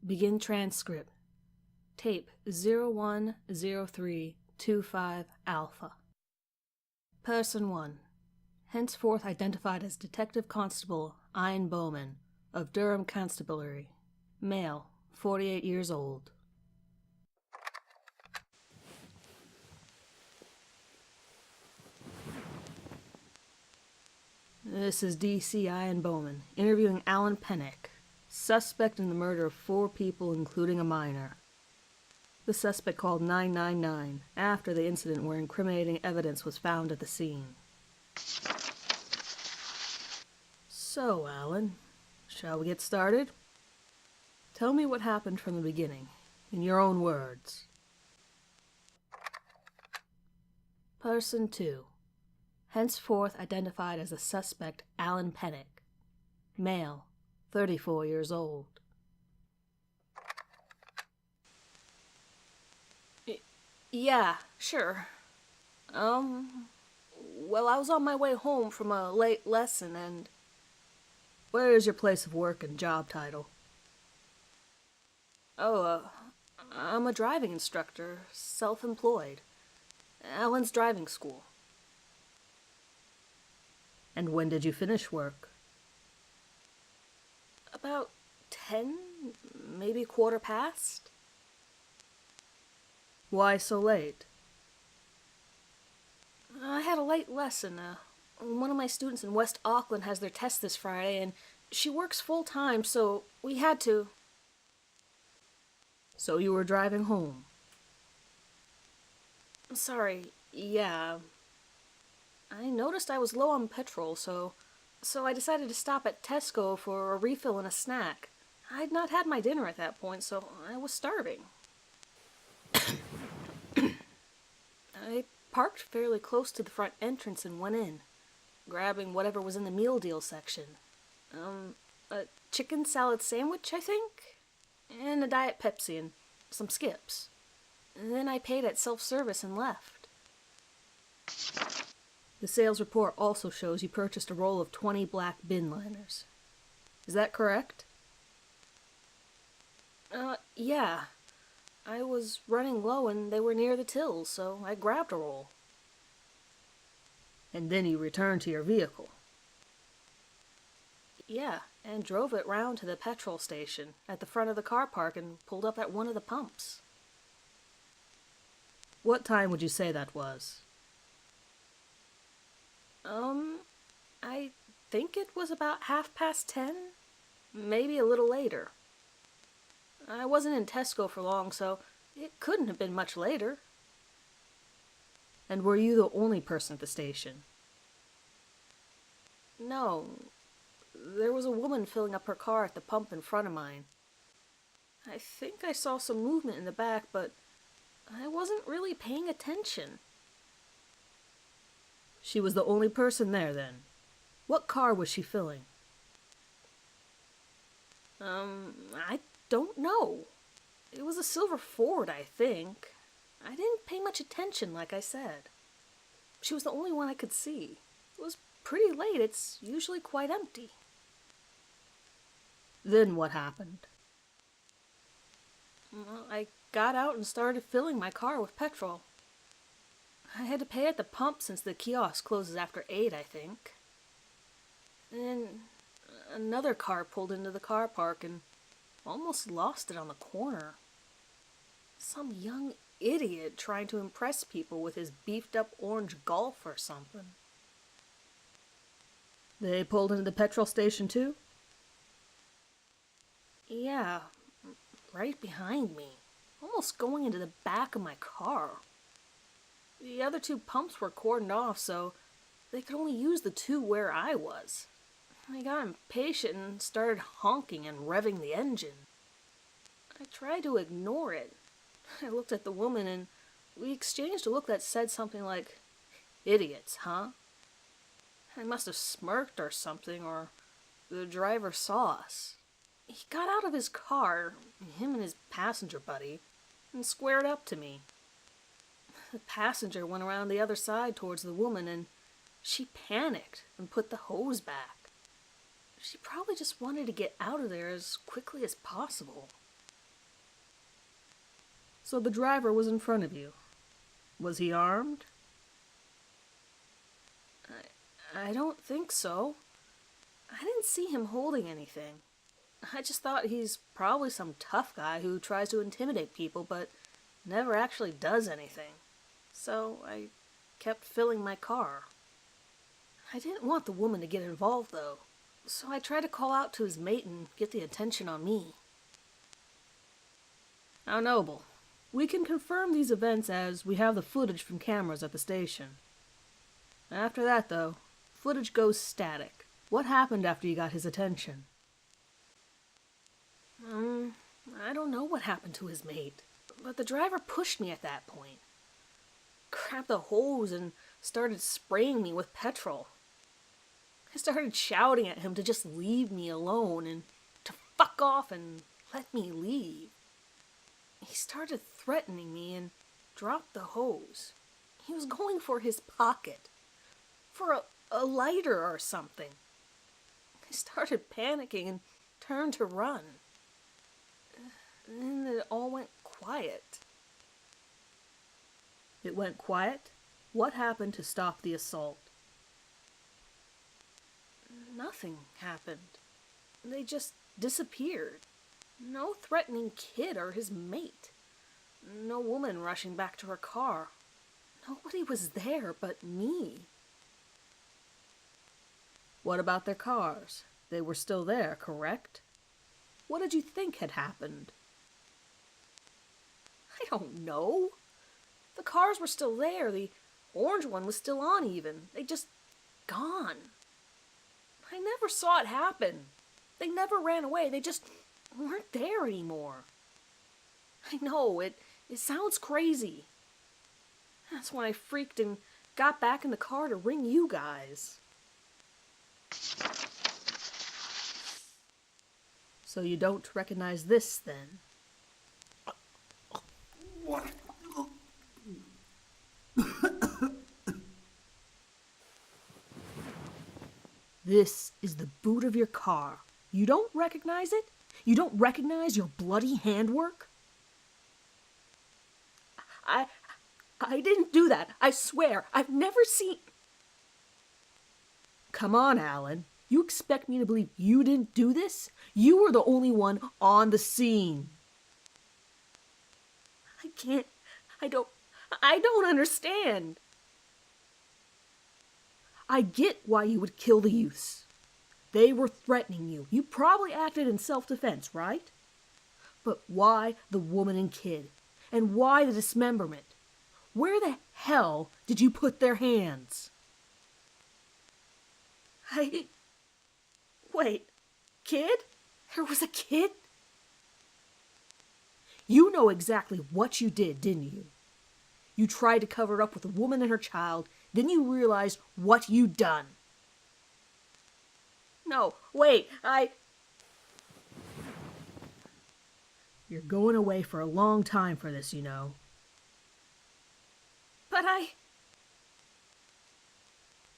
Begin transcript. Tape 010325 Alpha. Person 1. Henceforth identified as Detective Constable Ian Bowman of Durham Constabulary. Male, 48 years old. This is DC Ian Bowman, interviewing Alan Pennick, suspect in the murder of 4 people, including a minor. The suspect called 999 after the incident where incriminating evidence was found at the scene. So, Alan, shall we get started? Tell me what happened from the beginning, in your own words. Person 2. Henceforth identified as the suspect Alan Pennick. Male, 34 years old. Yeah, sure. Well, I was on my way home from a late lesson and... Where is your place of work and job title? I'm a driving instructor, self-employed. Alan's driving school. And when did you finish work? About 10, maybe quarter past. Why so late? I had a late lesson. One of my students in West Auckland has their test this Friday, and she works full-time, so we had to... So you were driving home? Sorry, yeah. I noticed I was low on petrol, so I decided to stop at Tesco for a refill and a snack. I'd not had my dinner at that point, so I was starving. I parked fairly close to the front entrance and went in, grabbing whatever was in the meal deal section. A chicken salad sandwich, I think, and a Diet Pepsi and some Skips. And then I paid at self-service and left. The sales report also shows you purchased a roll of 20 black bin liners. Is that correct? Yeah. I was running low and they were near the tills, so I grabbed a roll. And then you returned to your vehicle? Yeah, and drove it round to the petrol station at the front of the car park and pulled up at one of the pumps. What time would you say that was? I think it was about 10:30, maybe a little later. I wasn't in Tesco for long, so it couldn't have been much later. And were you the only person at the station? No. There was a woman filling up her car at the pump in front of mine. I think I saw some movement in the back, but I wasn't really paying attention. She was the only person there, then. What car was she filling? I don't know. It was a silver Ford, I think. I didn't pay much attention, like I said. She was the only one I could see. It was pretty late. It's usually quite empty. Then what happened? Well, I got out and started filling my car with petrol. I had to pay at the pump since the kiosk closes after 8, I think. Then another car pulled into the car park and almost lost it on the corner. Some young idiot trying to impress people with his beefed-up orange Golf or something. They pulled into the petrol station too? Yeah, right behind me, almost going into the back of my car. The other 2 pumps were cordoned off, so they could only use the 2 where I was. I got impatient and started honking and revving the engine. I tried to ignore it. I looked at the woman and we exchanged a look that said something like, "Idiots, huh?" I must have smirked or something, or the driver saw us. He got out of his car, him and his passenger buddy, and squared up to me. The passenger went around the other side towards the woman, and she panicked and put the hose back. She probably just wanted to get out of there as quickly as possible. So the driver was in front of you. Was he armed? I don't think so. I didn't see him holding anything. I just thought he's probably some tough guy who tries to intimidate people but never actually does anything. So I kept filling my car. I didn't want the woman to get involved, though, so I tried to call out to his mate and get the attention on me. Now, Noble, we can confirm these events as we have the footage from cameras at the station. After that, though, footage goes static. What happened after you got his attention? I don't know what happened to his mate, but the driver pushed me at that point. Grabbed the hose and started spraying me with petrol. I started shouting at him to just leave me alone and to fuck off and let me leave. He started threatening me and dropped the hose. He was going for his pocket, for a lighter or something. I started panicking and turned to run. And then it all went quiet. It went quiet? What happened to stop the assault? Nothing happened. They just disappeared. No threatening kid or his mate. No woman rushing back to her car. Nobody was there but me. What about their cars? They were still there, correct? What did you think had happened? I don't know. The cars were still there. The orange one was still on even. They just gone. I never saw it happen. They never ran away. They just weren't there anymore. I know, it sounds crazy. That's when I freaked and got back in the car to ring you guys. So you don't recognize this, then? What? This is the boot of your car. You don't recognize it? You don't recognize your bloody handwork? I didn't do that. I swear. I've never seen... Come on, Alan. You expect me to believe you didn't do this? You were the only one on the scene. I can't... I don't understand. I get why you would kill the youths. They were threatening you. You probably acted in self-defense, right? But why the woman and kid? And why the dismemberment? Where the hell did you put their hands? Wait, kid? There was a kid? You know exactly what you did, didn't you? You tried to cover it up with a woman and her child, then you realized what you'd done. No, wait, You're going away for a long time for this, you know. But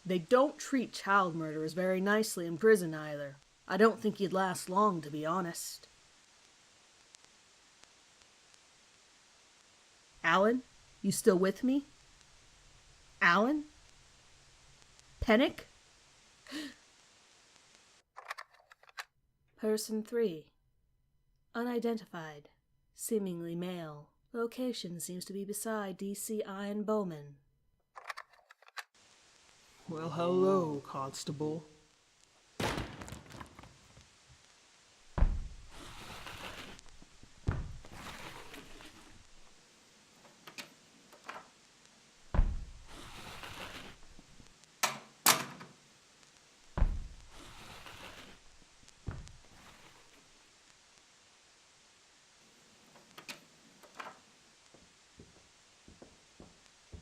They don't treat child murderers very nicely in prison either. I don't think you'd last long, to be honest. Alan, you still with me? Alan? Pennick? Person 3. Unidentified. Seemingly male. Location seems to be beside DCI and Bowman. Well, hello, Constable.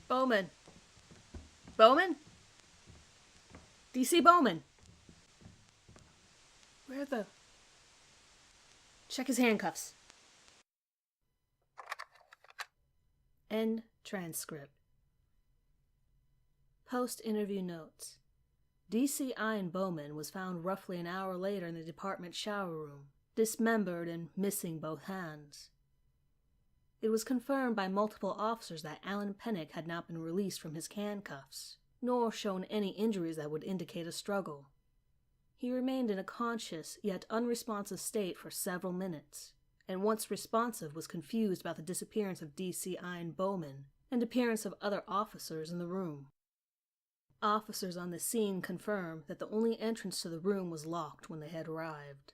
Bowman. Bowman? DC Bowman. Where the... Check his handcuffs. End transcript. Post-interview notes. DCI and Bowman was found roughly an hour later in the department shower room, dismembered and missing both hands. It was confirmed by multiple officers that Alan Pennick had not been released from his handcuffs, nor shown any injuries that would indicate a struggle. He remained in a conscious yet unresponsive state for several minutes, and once responsive was confused about the disappearance of D.C. Ian Bowman and appearance of other officers in the room. Officers on the scene confirmed that the only entrance to the room was locked when they had arrived.